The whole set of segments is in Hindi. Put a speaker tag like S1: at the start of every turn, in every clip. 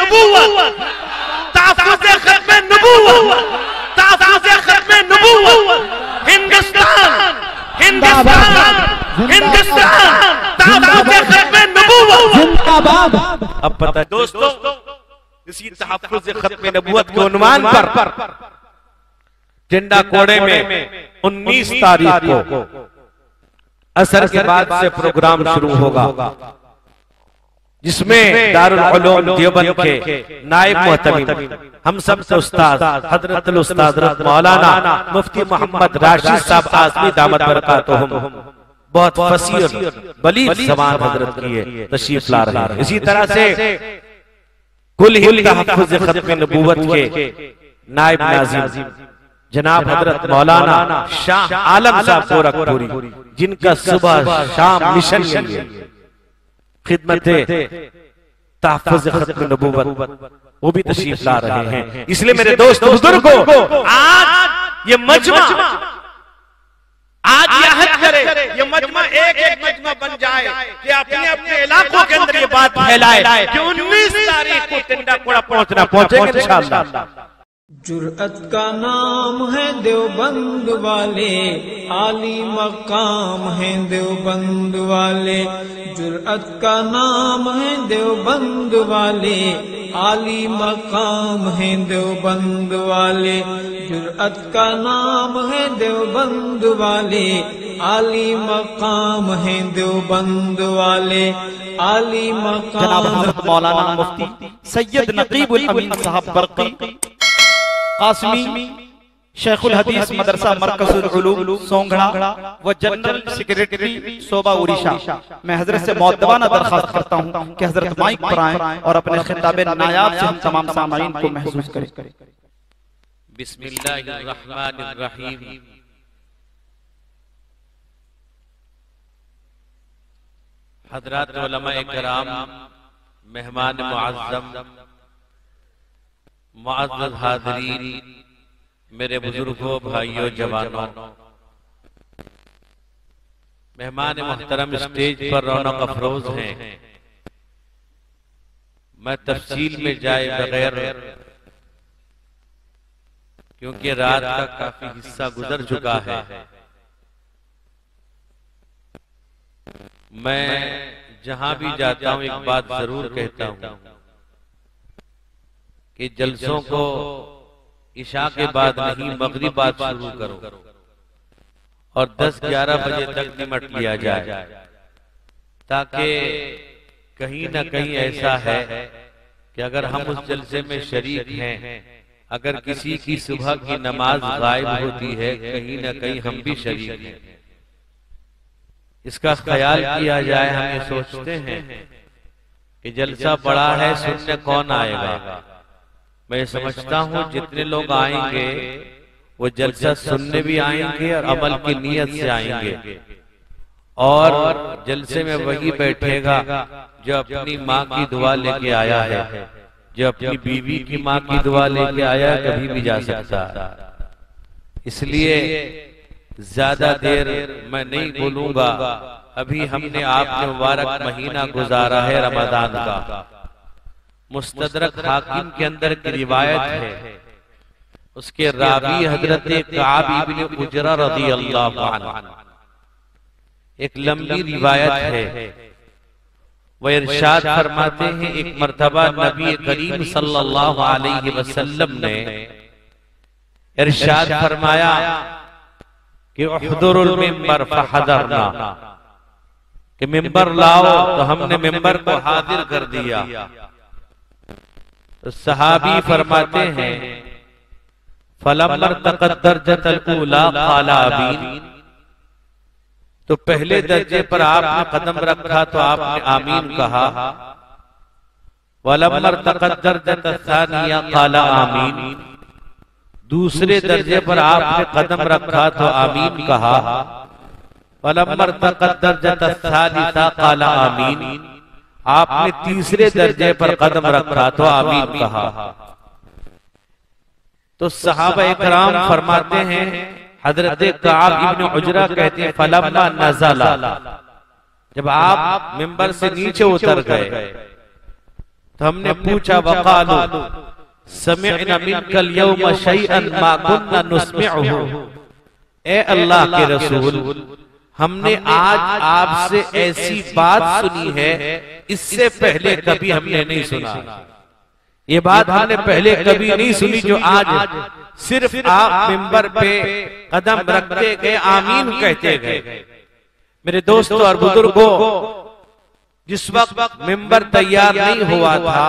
S1: नबूवत, तहफ़्फ़ुज़ खत्म नबूवत, तहफ़्फ़ुज़ खत्म नबूवत, हिंदुस्तान हिंदुस्तान हिंदुस्तान, तहफ़्फ़ुज़ खत्म नबूवत जिंदाबाद। अब पता दोस्तों, इसी तहफ़्फ़ुज़ खत्म नबूवत के उन्वान पर झंडा कोड़े में 19 तारीख को असर के बाद से प्रोग्राम शुरू होगा, जिसमें दारुल उलूम देवबंद के नायब मुहतमिम हम सब के उस्ताद हजरत उस्ताद मौलाना मुफ्ती मोहम्मद राशिद साहब आज़मी दामत बरकातुहुम बहुत फसीह बलीग ज़बान हजरत की तशरीफ ला रहे हैं। इसी तरह से कुल हिंद तहफ़्फ़ुज़ खत्म नबूवत के नायब नाज़िम जनाब हजरत मौलाना शाह आलम साहब गोरखपुरी, जिनका सुबह शाम मिशन है खिदमते तहफ़्फ़ुज़ खत्म नबूवत, वो भी तशरीफ ला रहे हैं। इसलिए मेरे दोस्त बुजुर्गों, आज ये मजमा, आज याद करे ये मजमा एक एक मजमा बन जाए कि अपने अपने इलाकों के अंदर ये बात फैलाए कि 19 तारीख को टिंडा कोड़ा पहुंचेंगे इंशाअल्लाह।
S2: जुर्अत का नाम है देवबंद वाले, आली मकाम है देवबंद वाले। जुर्अत का नाम है देवबंद वाले, आली मकाम है देवबंद वाले। जुर्अत का नाम है देवबंद वाले, आली मकाम है देवबंद वाले। आली मकाम
S3: जनाब हज़रत मौलाना मुफ्ती सैयद नकीबुल अमीन साहब बरकी कासमी शेखुल हदीस मदरसा मरकजुल उलूम सोंगढ़ा व जनरल सेक्रेटरी सोबा उड़ीसा, मैं हजरत से मुअद्दबाना दरखास्त करता हूं कि हजरत माइक पर आएं और अपने खिताब नायाब से हम तमाम सामाईन को महसूस करें।
S1: बिस्मिल्लाहिर्रहमानिर्रहीम। हज़रात उलमाए किराम, मेहमान मुअज़्ज़म, मुअज़्ज़ज़ हाज़रीन, मेरे बुजुर्गों, भाइयों, जवानों, मेहमान मुहतरम स्टेज पर रौनक अफरोज हैं। मैं तफसील में जाए बगैर, क्योंकि रात का काफी हिस्सा गुजर चुका है, मैं जहां भी जाता हूं एक बात जरूर कहता हूं कि जलसों को इशा के बाद नहीं मगरिब बाद शुरू करो और 10-11 बजे तक निमट लिया जाए, ताकि कहीं न कहीं ऐसा है कि अगर हम उस जलसे में शरीक हैं, अगर किसी की सुबह की नमाज गायब होती है, कहीं न कहीं हम भी शरीक हैं। इसका ख्याल किया जाए। हम ये सोचते हैं कि जलसा बड़ा है, सुनने कौन आएगा। मैं समझता हूं जितने लोग आएंगे वो जलसा सुनने भी आएंगे और अमल की नीयत से आएंगे, और जलसे में वही बैठेगा जो अपनी माँ की दुआ लेके आया है, जो अपनी बीवी की माँ की दुआ लेके आया, कभी भी जा सकता है। इसलिए ज्यादा देर मैं नहीं बोलूंगा। अभी हमने आपके मुबारक महीना गुजारा है रमजान का। मुस्तदरक हाकिम के अंदर की रिवायत है, उसके रावी हजरत काब इब्न उजरा रज़ियल्लाहु अन्हु, एक लंबी रिवायत है। वह इरशाद फरमाते हैं, एक मर्तबा नबी करीम सल्लल्लाहु अलैहि वसल्लम ने इरशाद फरमाया कि उहदुरुल मिंबर फहदरना, कि मिंबर लाओ, तो हमने मिंबर को हाजिर कर दिया। तो सहाबी फरमाते हैं, फलम्मर तक़द्दरजतल ऊला क़ाला आमीन, तो पहले दर्जे पर आपने कदम रखा तो आपने आमीन कहा। वलम्मर तक़द्दरजतल सानिया क़ाला आमीन, दूसरे दर्जे पर आपने कदम रखा तो आमीन कहा। वलम्मर तक़द्दरजतल सालिसा क़ाला आमीन, आपने तीसरे दर्जे पर कदम रखा तो आमीन कहा। तो सहाबा इकराम फरमाते हैं, हजरत काब इब्न उजरा कहते हैं, फलम्मा नज़ला, जब आप मिंबर से नीचे उतर गए तो हमने पूछा वक़ालू समिअना मिनकल यौम शैअन मा कुन्ना नुस्मिअहु, ए अल्लाह के रसूल हमने आज आपसे ऐसी बात सुनी है इससे पहले कभी हमने नहीं सुना। ये बात हमने पहले कभी नहीं सुनी जो आज सिर्फ आप मिंबर पे कदम रखते गए आमीन कहते गए। मेरे दोस्तों और बुजुर्गों, जिस वक्त मिंबर तैयार नहीं हुआ था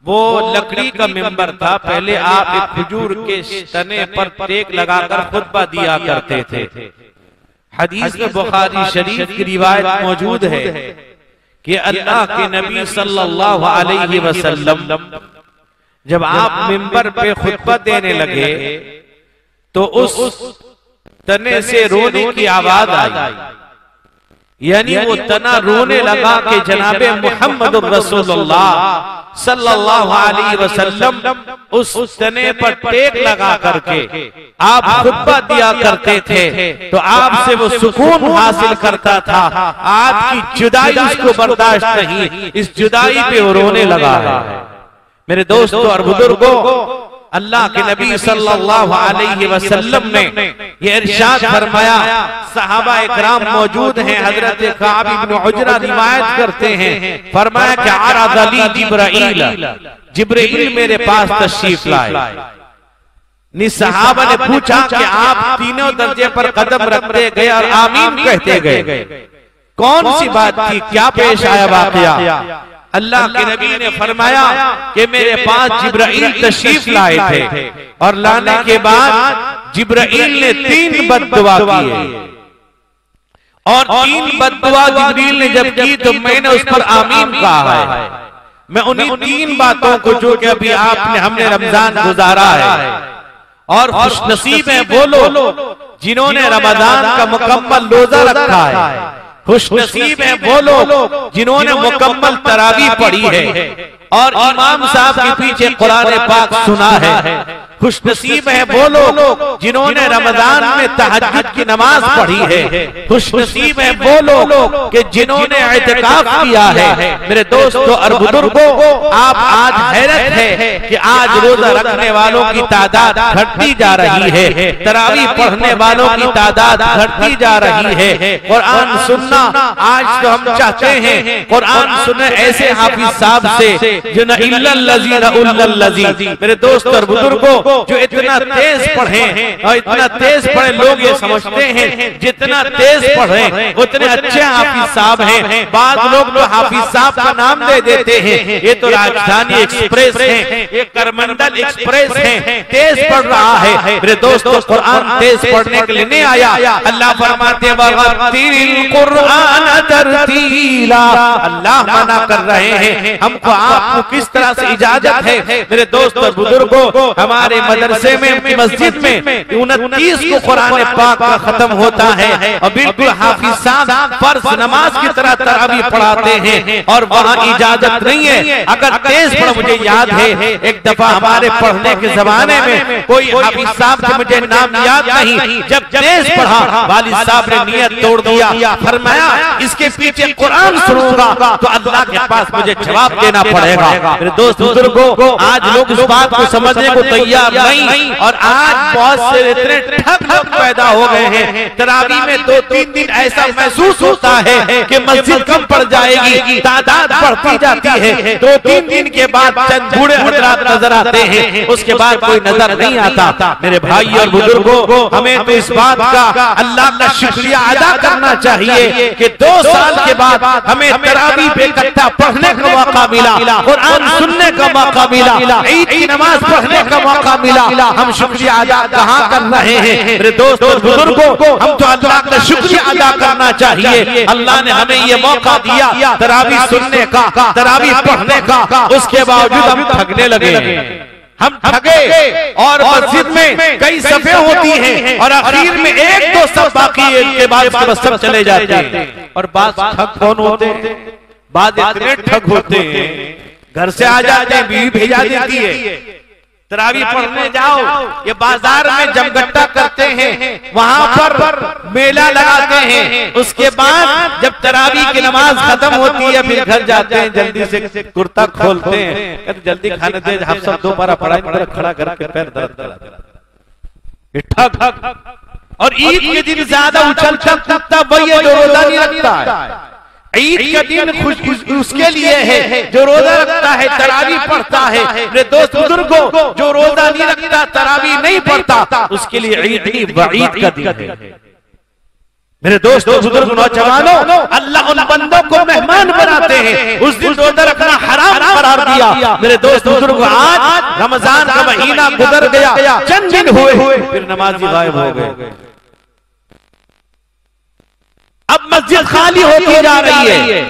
S1: वो लकड़ी का मिंबर था। पहले आप एक खजूर के तने पर टेक लगाकर खुतबा दिया करते थे। हदीस में बुखारी शरीफ की रिवायत मौजूद है कि अल्लाह के नबी सल्लल्लाहु अलैहि वसल्लम जब आप मिंबर पे खुतबा देने लगे तो उस तने से रोने की आवाज आई, यानी वो तना रोने लगा कि जनाबे मुहम्मद रसूलुल्लाह सल्लल्लाहु अलैहि वसल्लम उस तने पर टेक लगा करके आप खुतबा दिया करते थे तो आपसे वो सुकून हासिल करता था। आपकी जुदाई उसको बर्दाश्त नहीं, इस जुदाई पे वो रोने लगा है। मेरे दोस्तों और बुजुर्गों, अल्लाह के नबी सल्लल्लाहु अलैहि वसल्लम ने ये इरशाद फरमाया, सहाबा इकराम मौजूद हैं, हजरत काब इब्न उजरा रिवायत करते हैं, फरमाया कि अरद अली जिब्राइल मेरे पास तशरीफ लाए। नि सहाबा ने पूछा कि आप तीनों दर्जे पर कदम रखते गए और आमीन कहते गए, कौन सी बात थी, क्या पेश आया वाकया? अल्लाह के नबी ने फरमाया कि मेरे पास जिब्राइल तशरीफ लाए थे और लाने के बाद जिब्राइल ने 3 बद्दुआ की और 3 बद्दुआ जिब्राइल ने जब की तो मैंने उस पर आमीन कहा है। मैं उन्हीं 3 बातों को जो कि अभी आपने हमने रमजान गुजारा है और खुशनसीब है वो लोग जिन्होंने रमजान का मुकम्मल रोजा रखा है, खुशनसीब है वो लोग जिन्होंने मुकम्मल तरावी पढ़ी है और इमाम साहब के पीछे कुरान पाक सुना है, खुशनसीब है वो लोग जिन्होंने रमजान में तहज्जुद की नमाज पढ़ी है, खुशनसीब है वो लोग कि जिन्होंने इतिकाफ किया है। मेरे दोस्तों और बुजुर्गों, आप आज हैरत है कि आज रोजा रखने वालों की तादाद घटती जा रही है, तरावी पढ़ने वालों की तादाद घटती जा रही है। कुरान सुनना आज तो हम चाहते हैं कुरान सुने ऐसे हाफिज साहब से जो न इल्लल्लज़ीना उल्लल्लज़ी। मेरे दोस्तों और बुजुर्गों, जो इतना तेज पढ़े और इतना तेज पढ़े, लोग ये समझते हैं जितना तेज पढ़े उतने अच्छे हाफिज साहब हैं। बाद लोग तो हाफिज साहब का नाम दे देते हैं, ये तो राजधानी एक्सप्रेस है, ये करमंडल एक्सप्रेस है, तेज पढ़ रहा है। मेरे दोस्तों, कुरान तेज पढ़ने के लिए नहीं आया। अल्लाह फरमाते हैं वरतिल कुरान तरतीला, अल्लाह मना कर रहे हैं हमको आपको किस तरह से इजाजत है। मेरे दोस्तों बुजुर्गों, हमारे मदरसे में मस्जिद में 29 को कुरान पाक का खत्म होता है और बिल्कुल हाफिज साहब फर्ज नमाज की तरह तरावी पढ़ाते हैं और वहाँ इजाजत नहीं है। अगर तेज पढ़, मुझे याद है एक दफा हमारे पढ़ने के जमाने में कोई हाफिज साहब से मुझे नाम याद नहीं, जब तेज पढ़ा वालिद साहब ने नियत तोड़ दिया, फरमाया इसके पीछे कुरान सुनूंगा तो अल्लाह के पास मुझे जवाब देना पड़ेगा। मेरे दोस्त बुजुर्गों, आज लोग इस बात को समझने को तैयार नहीं और आज बहुत से इतने ठग लोग पैदा हो गए हैं। तरावी में 2-3 दिन ऐसा महसूस होता है कि मस्जिद कम पड़ जाएगी, तादाद बढ़ती जाती है, 2-3 दिन के बाद चंद बूढ़े हजरात नजर आते हैं, उसके बाद कोई नजर नहीं आता। मेरे भाई और बुजुर्गों, हमें तो इस बात का अल्लाह का शुक्रिया अदा करना चाहिए कि 2 साल के बाद हमें तरावी पे इकट्ठा पढ़ने का मौका मिला, कुरान सुनने का मौका मिला, ईद की नमाज पढ़ने का मौका मिला। हम शुक्रिया अदा कहाँ कर रहे हैं? मेरे दोस्तों बुजुर्गों, हम तो अल्लाह का शुक्रिया अदा करना चाहिए। अल्लाह ने हमें ये मौका दिया तरावी सुनने का, तरावी पढ़ने का, उसके बावजूद हम ठगने लगे। हम ठगे और मस्जिद में कई सफे होती हैं और आखिर में 1-2 सब बाकी है, के बाद सब चले जाते हैं। और बात ठग कौन होते हैं? बाद इतने ठग होते हैं घर से आ जाते हैं, बीवी भेजा देती है, तरावी पढ़ने जाओ, ये बाजार में जमघट्टा करते हैं, वहां पर मेला लगाते हैं। उसके बाद जब तरावी की नमाज खत्म होती है फिर घर जाते हैं, जल्दी से कुर्ता खोलते हैं, कहते जल्दी खाने दे, हम सब दोबारा पढ़ाई खड़ा करके पैर दर्द करा। और ईद के दिन ज्यादा उछल कूदता वही है जो रोजा नहीं रखता है। ईद का दिन उसके लिए है जो रोजा रखता है, तरावी पढ़ता है। मेरे दोस्त बुजुर्गों, जो रोजा नहीं रखता, तरावी नहीं पढ़ता, उसके लिए ईद नहीं वईद का दिन है। मेरे दोस्तों, बुजुर्ग, नौजवानों, अल्लाह उन बंदों को मेहमान बनाते हैं। उस दिन रोजा रखना हराम करार दिया। मेरे दोस्त बुजुर्ग, आज रमजान का महीना गुजर गया, चंद दिन हुए फिर नमाजी गायब हो गए। अब मस्जिद खाली होती जा रही है,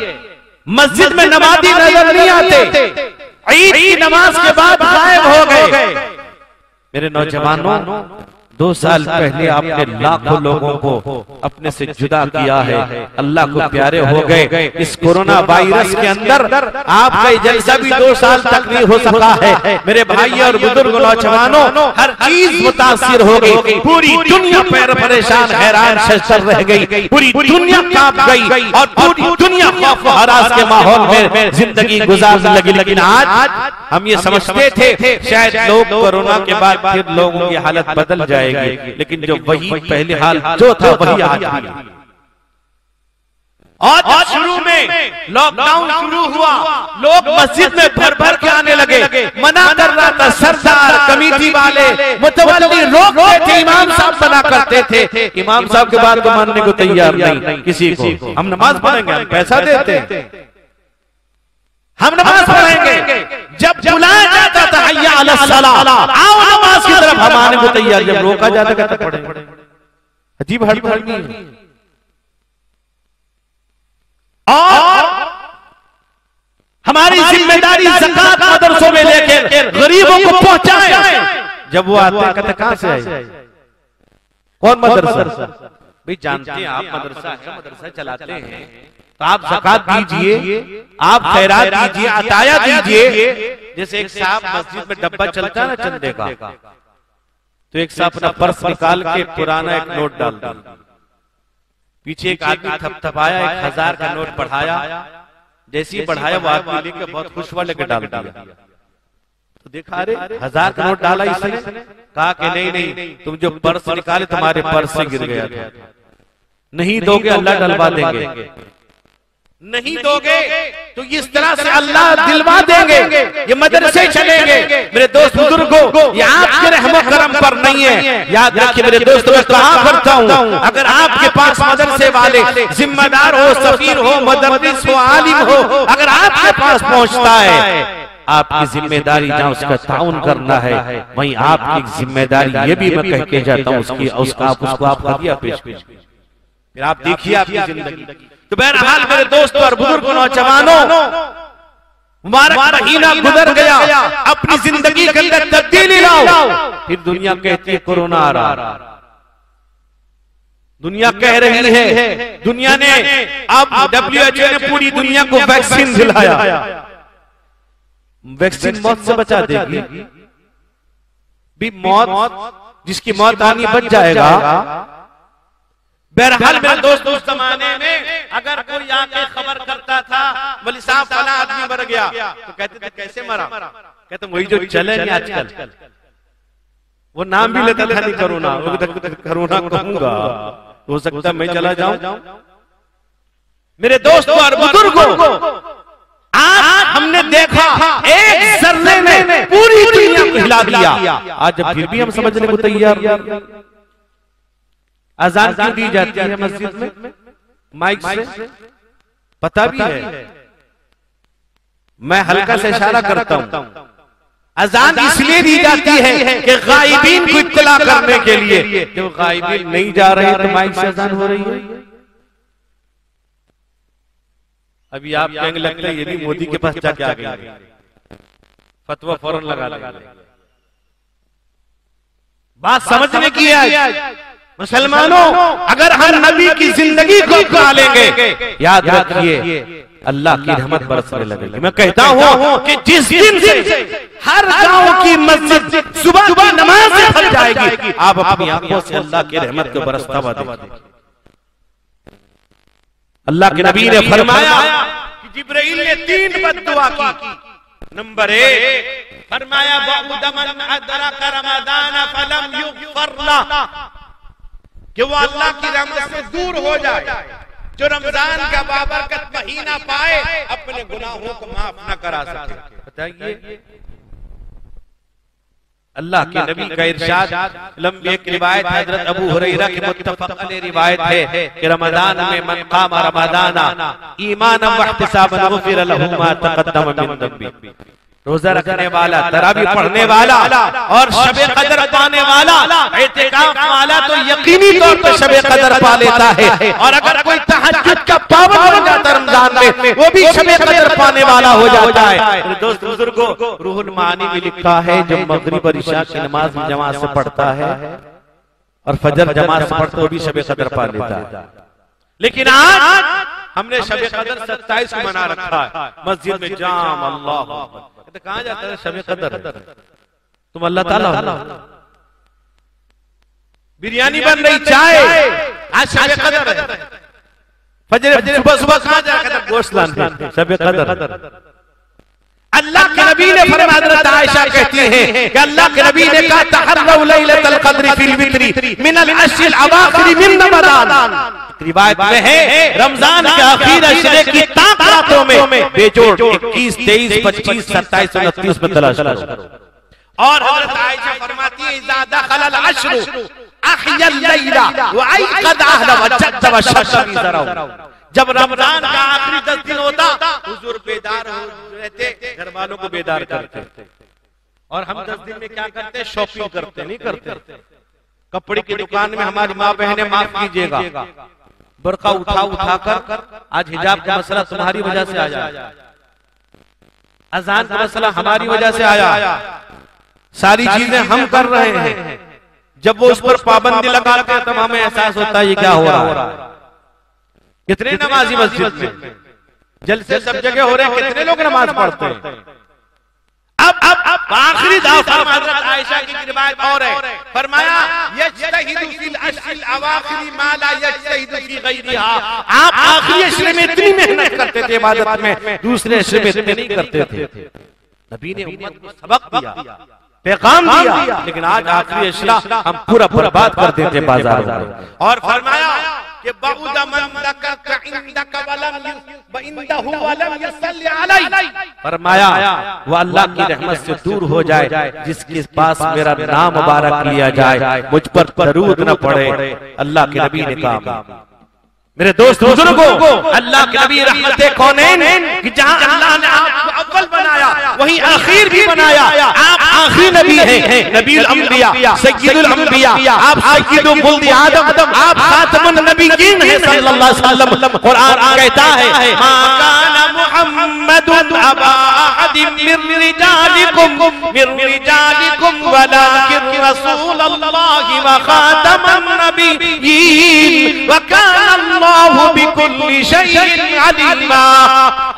S1: मस्जिद में नमाजी नजर नहीं आते, ईद की नमाज के बाद गायब हो गए। मेरे नौजवानों, 2 साल पहले आपने लाखों लोगों को अपने से जुदा किया है, अल्लाह को प्यारे हो गए। इस कोरोना वायरस के अंदर आपका जलसा भी 2 साल तक नहीं हो सका है। मेरे भाई और बुजुर्ग, नौजवानों, हर चीज मुतासिर हो गई। पूरी दुनिया पैर परेशान, हैरान शर्र रह गई, पूरी दुनिया कांप गई और पूरी दुनिया खौफ हरास के माहौल में जिंदगी गुजारने लगी। लेकिन आज हम ये समझते थे शायद लोग कोरोना के बाद फिर लोगों की हालत बदल जाएगी, लेकिन जो वही पहले हाल जो था वही आज भी। और शुरू में लॉकडाउन शुरू हुआ, लोग मस्जिद में भर भर के आने लगे। मना कर रहा था सरदार, कमेटी वाले, मुतवल्ली रोक रहे थे, इमाम साहब मना करते थे। इमाम साहब के बात को मानने को तैयार नहीं किसी को। हम नमाज पढ़ेंगे, हम पैसा देते हैं, हम नमाज पढ़ेंगे। जब बुलाया जाता था हय्या अला सलाह, आओ नमाज की तरफ, हम आने को तैयार। जब रोका जाता कहता पढ़ेंगे। अजीब हड़बड़ी है। और हमारी जिम्मेदारी ज़कात मदरसों में लेकर गरीबों को पहुंचाए। जब वो आते हैं कहते कहां से आए, कौन मदरसा? भाई जानते हैं आप मदरसा है, मदरसा चलाते हैं, तो आप ज़कात दीजिए, आप खैरात दीजिए, अताया दीजिए। जैसे एक साहब मस्जिद में डब्बा चलता है ना चंदे का, तो एक साहब अपना पर्स निकाल के पुराना एक नोट डाल दिया, पीछे एक आदमी थपथपाया, 1000 का नोट बढ़ाया। जैसे ही बढ़ाया वो आदमी लेके बहुत खुश हुआ, लेके डाल दिया। तो देखा, अरे 1000 का नोट डाला इसने, कहा कि नहीं नहीं, तुम जो पर्स निकाले तुम्हारे पर्स से गिर गया था, नहीं दोगे अल्लाह डलवा देंगे, नहीं दोगे तो इस तरह से अल्लाह दिलवा देंगे, ये मदरसे चलेंगे। मेरे दोस्त बुजुर्गों, ये आपके रहमो करम पर नहीं है। याद रखिए मेरे दोस्त, मैं कहा करता हूँ, अगर आपके पास मदरसे वाले जिम्मेदार हो, सफीर हो, मुदर्रिस हो, आलिम हो, अगर आपके पास पहुंचता है, आपकी जिम्मेदारी जहाँ उसका ताउन करना है, वहीं आपकी जिम्मेदारी ये भी मैं कह के जाता हूँ उसको आप हदिया पेश कीजिए। फिर आप देखिए आपकी जिंदगी। तो बहरहाल मेरे दोस्तों और बुजुर्गों, नौजवानों, मुबारक महीना गुजर गया, अपनी जिंदगी के अंदर तब्दीली लाओ। फिर दुनिया कहती है कोरोना आ रहा, दुनिया कह रही है, दुनिया ने अब WHO ने पूरी दुनिया को वैक्सीन दिलाया। वैक्सीन मौत से बचा देगी भी, मौत जिसकी मौत आनी बच जाएगा। बहरहाल मेरे दोस्तों, उस जमाने में अगर कोई आके खबर करता था मौलवी साहब फला आदमी मर गया, तो कहते थे कैसे मरा? कहते वही जो चले नहीं आजकल, वो नाम भी लेता था नहीं कोरोना, कोरोना कहूंगा, हो सकता है मैं चला जाऊं। मेरे दोस्तों और बुजुर्गों, आज हमने देखा एक जर्रे ने पूरी दुनिया को हिला दिया। आज जब फिर भी हम समझने को तैयार, अजान क्यों दी जाती है मस्जिद में माइक से? पता भी है, मैं हल्का से इशारा करता हूं। अजान इसलिए दी जाती है कि गायबीन को इत्तला करने के लिए। जो गायबीन नहीं जा रहे तो माइक से अजान हो रही है। अभी आप कहेंगे लगता है ये भी मोदी के पास जाके आ गई, फतवा फौरन लगा लेंगे। बात समझने की है मुसलमानों, अगर हम नबी की जिंदगी को पालेंगे, याद रखिए अल्लाह की रहमत बरसने लगेगी। मैं कहता हूँ कि जिस दिन से हर गांव की मस्जिद सुबह की नमाज से भर जाएगी। आप अपनी आंखों से अल्लाह की रहमत को बरसता हुआ देखिए। अल्लाह के नबी ने फरमाया कि जिब्राइल ने 3 बद्दुआ की। नंबर 1 फरमाया बउदमन अदरक रमजान फलम युगफर ला, कि वो अल्लाह की रहमत से दूर हो जाए जो रमजान का बाबरकत महीना पाए, अपने गुनाहों को माफ न करा सके। बताइए, अल्लाह के नबी का इरशाद, लंबी एक रिवायत हजरत अबू हुरैरा की मुत्तफक अलैह रिवायत है कि रमजान में मन क़ाम रमज़ाना ईमानन व इहतिसाबन गुफ़िर लहू मा तक़द्दम मिन ज़ंबी। रोजा रखने वाला, तरावी पढ़ने वाला और शबे कदर पाने वाला, इतिकाफ वाला तो यकीनी तौर पर शबे कदर पा लेता है। और अगर कोई तहज्जुद का पाबंद हो जाता रमजान में, वो भी शबे कदर पाने वाला हो जाता है। दोस्त बुजुर्गों, रूहुल मानी में लिखा है जब मगरिब और इशा की नमाज जमात से पढ़ता है और फजर जमात से पढ़ता, वो भी शबे कदर पा लेता है। लेकिन आज हमने शबे कदर 27 को मना रखा है, मस्जिद में जाम, अल्लाह तो कहाँ जाता है शबे कदर? तुम अल्लाह ताला हो। बिरयानी बन रही, चाय, आज शबे कदर है। फजर सुबह सुबह कहाँ जाकर गोश्त लाने, शबे कदर। अल्लाह के नबी ने फरमाया, हज़रत आयशा कहती हैं कि अल्लाह के नबी ने कहा तहर्रउ लैलतल क़द्र फिल वित्री मिनल अश्रिल अवाखिर मिन रमज़ान। रिवायत में है रमजान के आखिर अशरे की ताक रातों में बेजोड़ 21, 23, 25, 27, 29 में तलाश करो। और हज़रत आयशा फरमाती है इज़ा दखलल अश्रु अहयल लैला व अयक़द अहला व जद्द व शद्द मिज़रहु। जब रमजान का आखिरी 10 दिन होता, हुजूर बेदार रहते, घर वालों को बेदार करते। और हम 10 दिन में क्या करते? शॉपिंग करते, नहीं करते। कपड़े की दुकान में हमारी माँ बहनें, माफ कीजिएगा, बुर्का उठाकर आज हिजाब का मसला तुम्हारी वजह से आया, अजान का मसला हमारी वजह से आया, सारी चीजें हम कर रहे हैं। जब वो उस पर पाबंदी लगाते हैं तब हमें एहसास होता है ये क्या हो रहा है। कितने नमाजी मस्जिद में जलसे सब जगह हो रहे हैं, कितने लोग नमाज पढ़ते हैं। अब आखिरी दफा हज़रत आयशा की रिवायत और है, फरमाया यज्तहिदु फिल अश्रिल अवाखिर मा ला यज्तहिदु फी गैरिहा। आप आखिरी अशरे में इतनी मेहनत करते थे इबादत में, दूसरे अशरे में इतने नहीं करते थे। नबी ने उम्मत को सबक दिया, पैगाम दिया, लेकिन आज आखिरी अशरा हम पूरा बर्बाद कर देते बाजार में। और फरमाया कि बउद मन लका इंदक वलम वलम यसल्ली अलैहि। फरमाया वो अल्लाह की रहमत से दूर हो जाए जिसके पास मेरा नाम मुबारक लिया जाए, मुझ पर दरूद न पड़े। अल्लाह के नबी ने कहा, मेरे दोस्त बुजुर्गों, अल्लाह के नबी रहमते कौनैन कि जहां अल्लाह ने आपको अव्वल बनाया वहीं आखिर भी बनाया। आप आखिर नबी हैं, नबीउल अंबिया, सय्यिदुल अंबिया, आप सय्यिदुल वुल्द आदम, आप खातमुन नबिय्यीन हैं सल्लल्लाहु अलैहि वसल्लम। कुरान कहता है मा काना मुहम्मदुन अबा अहदिम मिन रिजालिकुम वलाकिन रसूलुल्लाहि व खातमुन नबिय्यीन व काना अल्लाहु बिकुल्लि शैइन अलीमा।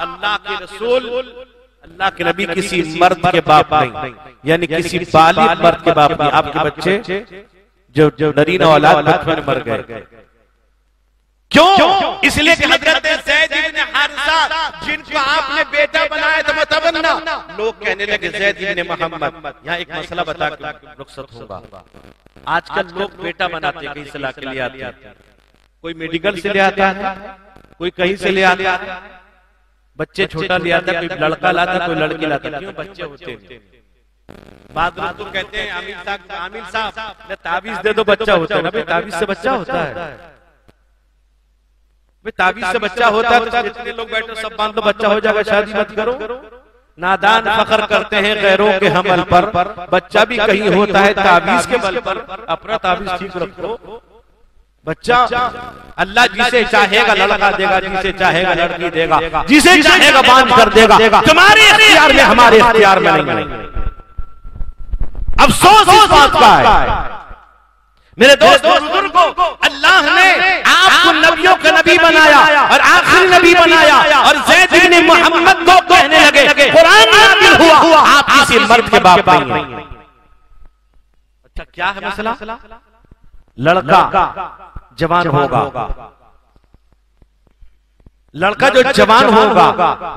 S1: अल्लाह के रसूल, अल्लाह के नबी किसी मर्द के बाप नहीं, यानी किसी बालिग मर्द के बाप नहीं। आपके बच्चे जो नरीना औलाद बचपन में मर गए, क्यों? इसलिए कि हजरत ज़ैद इब्न हारिसा जिनको आपने बेटा बनाया था मतबन्ना, लोग कहने लगे ज़ैद इब्न मोहम्मद। यहाँ एक मसला बता के रुखसत होगा। आजकल लोग बेटा बनाते हैं, कहीं सलाह के लिए आते हैं, कोई मेडिकल से ले आता है, कोई कहीं से ले आता है, बच्चे छोटा ले आता है, कोई लड़का लाता, कोई लड़की लाता। क्यों? बच्चे होते हैं। बाद लोग तो कहते हैं आमिर साहब ताबीज दे दो, बच्चा होता है ना। भाई ताबीज से बच्चा होता है? ताबीज से बच्चा होता है तो जितने लोग बैठे सब बांध लो, बच्चा हो जाएगा, शादी मत करो। नादान फख्र करते हैं गैरों के हमल पर, बच्चा भी कहीं होता है ताबीज के बल पर। अपना ताबीज ठीक रखो। बच्चा अल्लाह जिसे चाहेगा लड़का देगा, जिसे चाहेगा लड़की देगा, जिसे चाहेगा बांध कर देगा। तुम्हारे इख्तियार में, हमारे इख्तियार में नहीं। अफसोस इस बात का है मेरे दोस्तों बुजुर्गों, अल्लाह ने आपको नबियों का नबी बनाया और आखिरी नबी बनाया। और ज़ैद इब्न मोहम्मद को कहने लगे, कुरान नाज़िल हुआ आप किसी मर्द के बाप नहीं है। अच्छा क्या है मसला? लड़का जवान होगा, लड़का जो जवान होगा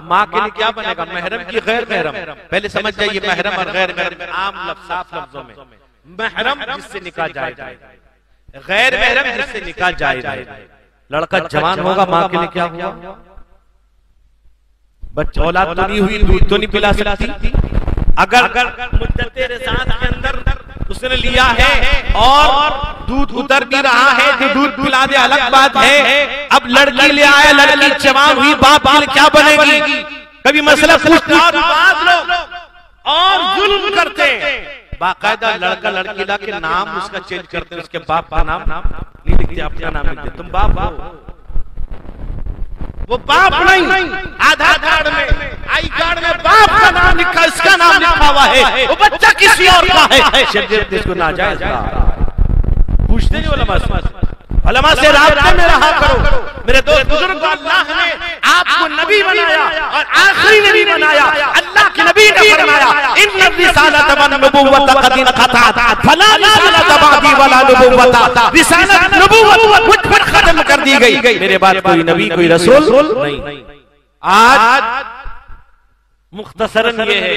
S1: माँ के लिए क्या बनेगा? महरम की गैर महरम? पहले समझ जाइए, महरम और गैर महरम आम साफ लफ्जों में, महरम जिससे निकाह जायज है, गैर महरम जिससे निकाह जायज है। लड़का जवान होगा, माँ के लिए क्या हुआ? बच्चा औलाद तो नहीं हुई, दूध तो नहीं पिला सकती। अगर मुद्दते रिसात के अंदर उसने लिया है और दूध उतर भी रहा है तो दूध पिला दे, अलग बात है। अब लड़की ले आया, लड़की जवान हुई, बाप के लिए क्या बनेगी? कभी मसला पूछना और जुल्म करते, बाकायदा लड़का लड़की ला के नाम उसका चेंज करते, उसके बाप का नाम नहीं लिखते, अपना नाम लिखते। तुम बाप हो, वो बाप नहीं। आधार कार्ड में, आई कार्ड में बाप का नाम लिखा, इसका नाम लिखा हुआ है, वो बच्चा किसी और का है। शरीयत इसको नाजायज पूछते नहीं उलमा से राब्ते में रहा करो। मेरे दोस्त बुजुर्ग, अल्लाह ने आपको नबी बनाया और आखिरी नबी बनाया। अल्लाह के नबी ने फरमाया, इन्न रिसालत वन नबुव्वत कद इनक़तअत फला रिसालत बादी वला नबुव्वत। रिसालत नबुव्वत मुझ पर खत्म कर दी गई, मेरे बाद कोई नबी कोई रसूल नहीं। आज मुख्तसरन ये है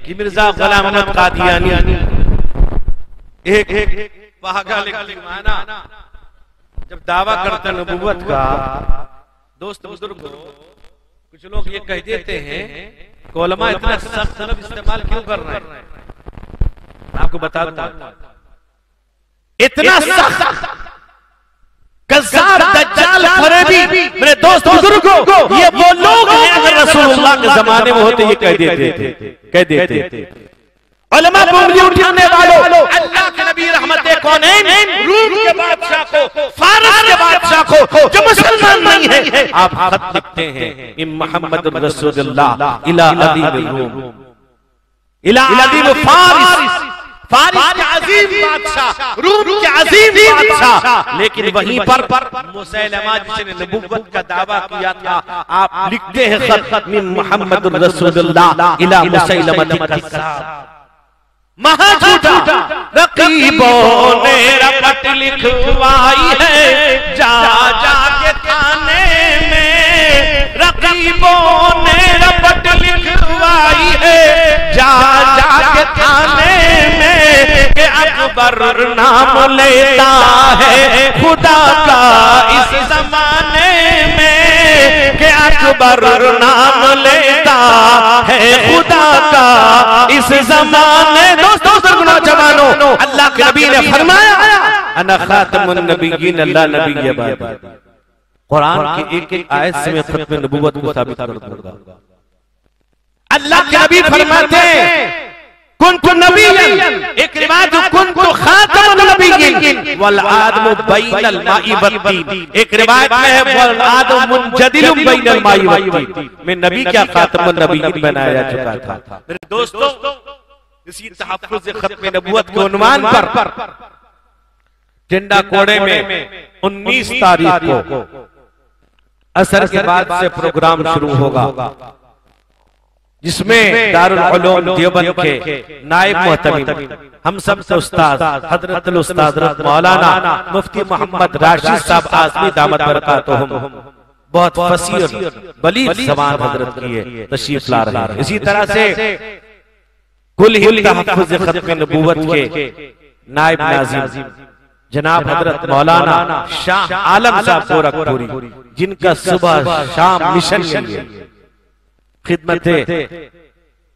S1: कि मिर्जा गुलाम अहमद कादियानी एक पागल माना जब दावा करता नबुव्वत का, दोस्त बुजुर्ग कुछ लोग ये कह देते हैं कि उलमा इतना सख्त लफ्ज़ इस्तेमाल क्यों कर रहे हैं? आपको बता दूं, इतना सख्त कज़्ज़ाब दज्जाल फरेबी मेरे दोस्त बुजुर्गों, ये वो लोग हैं अगर रसूलुल्लाह के जमाने में होते ये कह देते उलमा बोली उठाने वालों, अल्लाह के नबी रहमते कौनैन, रूम के बादशाह को, फारस के बादशाह को जो मुसलमान नहीं है, आप खत लिखते हैं इन मोहम्मद रसूलुल्लाह इला अदीम रूम, इला अदीम फारिस, फारिस के अजीम बादशाह, रूम के अजीम बादशाह। लेकिन वहीं पर मुसैलमा जिसने नबुव्वत का दावा किया था, आप लिखते हैं खत मिन मोहम्मद रसूलुल्लाह इला मुसैलमा कज़्ज़ाब, महा झूठा। रकीबों ने रपट लिखवाई है जा के थाने में, रकीबों ने रपट लिखवाई है जा के थाने में, कि अकबर नाम लेता है खुदा का इस जमाने में, कि अकबर नाम लेता है खुदा का इस जमाने। दोस्तों नौजवानों, अल्लाह के नबी ने फरमाया अना खातमुन नबिय्यीन, अल्लाह नबी है बात। कुरान की एक एक आयत से मैं खत्म नबुव्वत को साबित कर दूंगा। अल्लाह के नबी फरमाते हैं कुन्तु नबिय्यन, एक रिवायत कुन्तु खातमुन नबिय्यीन वल आदमु बैनल माई वत्तीन, एक रिवायत में है वल आदमु मुंजदिलुम बैनल माई वत्तीन, मैं नबी क्या खातमुन नबिय्यीन बनाया जा चुका था। मेरे दोस्तों, इसी तहफ्फुज़ खत्म नबुव्वत के उन्वान पर टिंडा कोड़े में 19 तारीख को असर के बाद से प्रोग्राम शुरू होगा, जिसमें दारुल उलूम देवबंद के नायब मुहतमिम हम सब से उस्ताद हजरत उस्ताद मौलाना मुफ्ती मोहम्मद राशिद साहब आज़मी दामत बरकातुहुम बहुत फसीह और बलीग ज़बान हजरत की तशरीफ ला रहे हैं। इसी तरह से कुल हिल तहफ्फुज़ खत्म नबुव्वत के नायब नाज़िम जनाब हजरत मौलाना शाह आलम साहब गोरखपुरी, जिनका सुबह शाम मिशन है खिदमते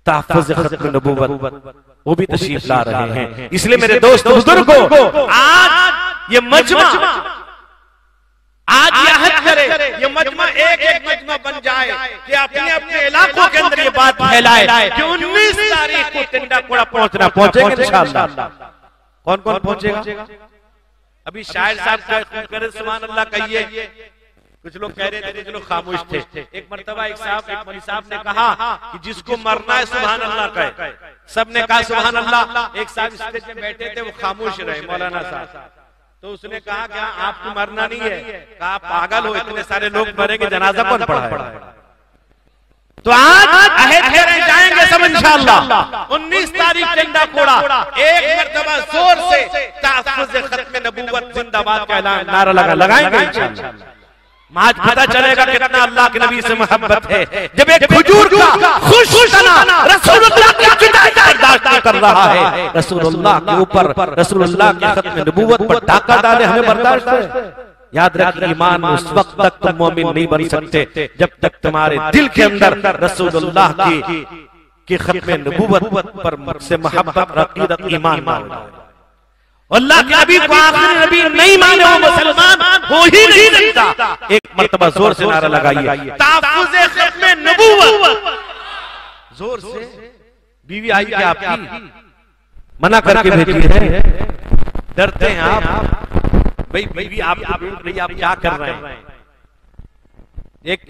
S1: तहफ्फुज़ खत्म नबुव्वत, वो भी तशरीफ ला रहे हैं। इसलिए मेरे दोस्त बुजुर्गों, आज ये मजमा, आज यह करे, ये मजमा एक एक मजमा बन जाए कि अपने अपने इलाकों के अंदर ये बात फैलाए कि 19 तारीख को टिंडा कोड़ा पहुंचेंगे इंशाअल्लाह। कौन कौन पहुंचेगा? अभी शायर साहब करे सुभान अल्लाह कहिए, कुछ लोग कह रहे थे, कुछ लोग खामोश थे। एक मर्तबा एक मौलवी साहब ने कहा कि जिसको मरना है सुभान अल्लाह कहे, सबने कहा सुभान अल्लाह। एक साहब स्टेज पे बैठे थे, वो खामोश रहे, मौलाना साहब। तो उसने कहा कि आपको मरना नहीं है। कहा पागल हो, इतने सारे लोग मरेंगे, जनाजा कौन पढ़ाएगा? तो आज अहद करें जाएंगे सब इंशाअल्लाह। 19 तारीख चंदा कोड़ा एक मर्तबा जोर से तहफ्फुज़ खत्म नबूवत जिंदाबाद का ऐलान नारा लगाएंगे इंशाअल्लाह। आज पता चलेगा कितना अल्लाह के नबी से मोहब्बत है जब एक खजूर का खुश तना रसूलुल्लाह की जुदाई बर्दाश्त नहीं कर रहा है, रसूलुल्लाह के ऊपर रसूलुल्लाह के खत्म नबूवत पर डाका डाले हमें बर्दाश्त है। याद रखिए ईमान उस वक्त तक तुम मोमिन नहीं बन सकते जब तक तुम्हारे दिल के अंदर रसूलुल्लाह की खत्म नबूवत पर से मोहब्बत अकीदत ईमान ना हो। अल्लाह के नबी को आखिरी नबी नहीं माने वो मुसलमान हो ही नहीं सकता। एक मर्तबा जोर से नारा लगाइए तहफ्फुज़ खत्म नबूवत। जोर से। बीवी आई क्या आपकी? मना करके भेजी है। डरते हैं आप भाई, बीवी आप क्या कर रहे हैं? एक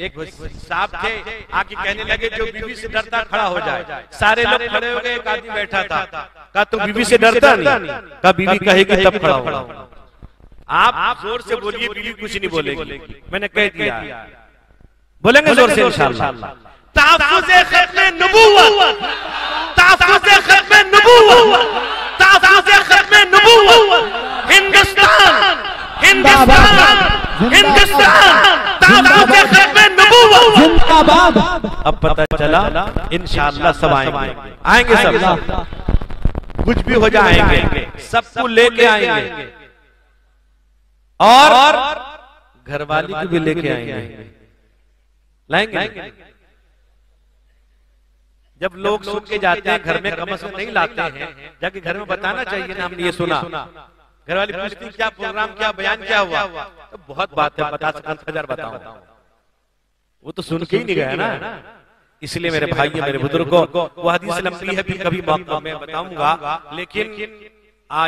S1: साहब थे आके कहने लगे जो बीवी से डरता खड़ा हो जाए। सारे लोग खड़े हो गए, एक आदमी बैठा था। कहा तू बीवी से डरता नहीं? कहा बीवी कहेगी तब खड़ा हो। आप जोर से बोलिए, बीवी कुछ नहीं बोलेगी। मैंने कह दिया बोलेंगे जोर से इंशाअल्लाह। तहफ्फुज़ खत्म नबूवत, तहफ्फुज़ खत्म नबूवत, तहफ्फुज़ खत्म नबूवत। हिंदुस्तान हिंदुस्तान हिंदुस्तान तहफ्फुज़ खत्म नबूवत जिंदाबाद। अब पता चला इंशाअल्लाह सब आएंगे सब, कुछ भी हो जाएंगे, सबको लेके आएंगे और घरवाली को भी लेके आएंगे, लाएंगे। जब लोग सुन के जाते हैं घर में कम से कम नहीं लाते हैं, जाके घर में बताना चाहिए ना हमने ये सुना। घरवाली पूछती क्या प्रोग्राम, क्या बयान, क्या हुआ? तो बहुत बात है, 50,000 बताऊं। वो तो सुन के ही नहीं गया ना। इसलिए मेरे भाई मेरे बुजुर्गों, वो हदीस लंबी है भी कभी मौका मैं बताऊंगा, लेकिन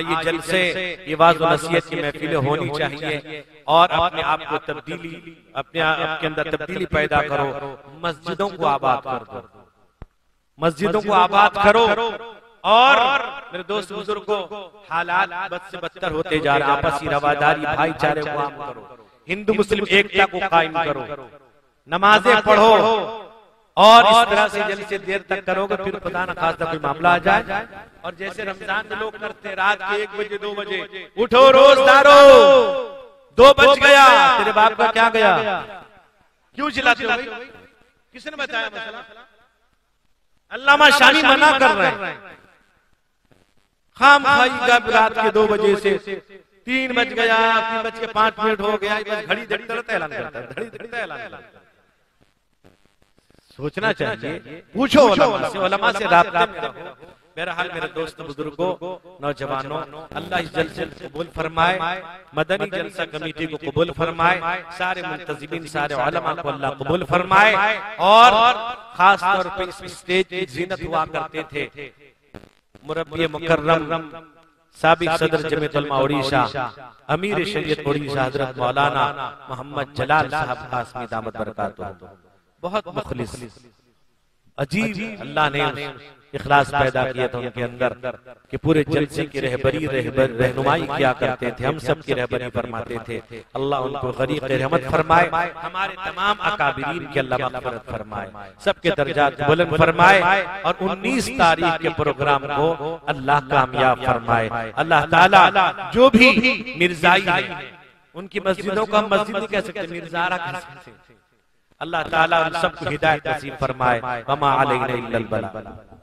S1: ये जलसे ये वाज़ व नसीहत की महफिलें होनी चाहिए और अपने आप को तब्दीली, अपने आपके अंदर तब्दीली पैदा करो। मस्जिदों को आबाद कर दो, मस्जिदों को आबाद करो। और मेरे दोस्त बुजुर्गों, हालात बद से बदतर होते जा रहे, आपसी रवादारी भाईचारे को आम करो, हिंदू मुस्लिम एकता को कायम करो, नमाजें पढ़ो। और इस तरह से जल्द से देर तक करोगे फिर खुदा न खास्ता कोई मामला आ जाए। और जैसे रमजान में लोग करते रात के 1 बजे 2 बजे उठो रोजदारो, 2 बज गया, तेरे बाप का क्या गया, क्यों चिल्लाते हो भाई? किसने बताया मसला? अल्लामा शानी मना कर रहे हैं। खाम खाई गब रात के 2 बजे से 3 बज गया, 3:05 हो गया, बस घड़ी देखता रहता है, ऐलान करता है, घड़ी देखता है, ऐलान करता है। सोचना चाहिए, पूछो उलमा से राब्ते में रहो। बहरहाल मेरे दोस्त बुजुर्गों, नौजवानों, अल्लाह इस जलसे को कबूल फरमाए, मदनी जलसा कमेटी को कबूल फरमाए, सारे मुंतजिमीन, सारे उलमा को अल्लाह कबूल फरमाए। और खास तौर पे इस स्टेज की ज़ीनत हुआ करते थे मुरब्बी मुकर्रम साबिक सदर जमीयत उलमा ओडिशा, अमीर शरीयत ओडिशा हजरत मौलाना मोहम्मद जलाल साहब कासमी दामत बरकातुहू। बहुत मुखलिस, अजीब अल्लाह ने इखलास पैदा किया था उनके अंदर कि पूरे जलसे की रहनुमाई किया करते थे, हम सब की रहबरी फरमाते थे। अल्लाह उनको गरीब रहमत फरमाए, हमारे तमाम अकाबिरीन के अल्लाह मग़फ़िरत फरमाए, सबके दर्जात बुलंद फरमाए और 19 तारीख के प्रोग्राम को अल्लाह कामयाब फरमाए। अल्लाह ताला जो भी मिर्जाई है उनकी मस्जिदों को हम मस्जिद नहीं कह सकते, मिर्जारा कह सकते। अल्लाह ताला उन सबको हिदायत नसीब फरमाए। वमा अलैना इल्लल बलाग।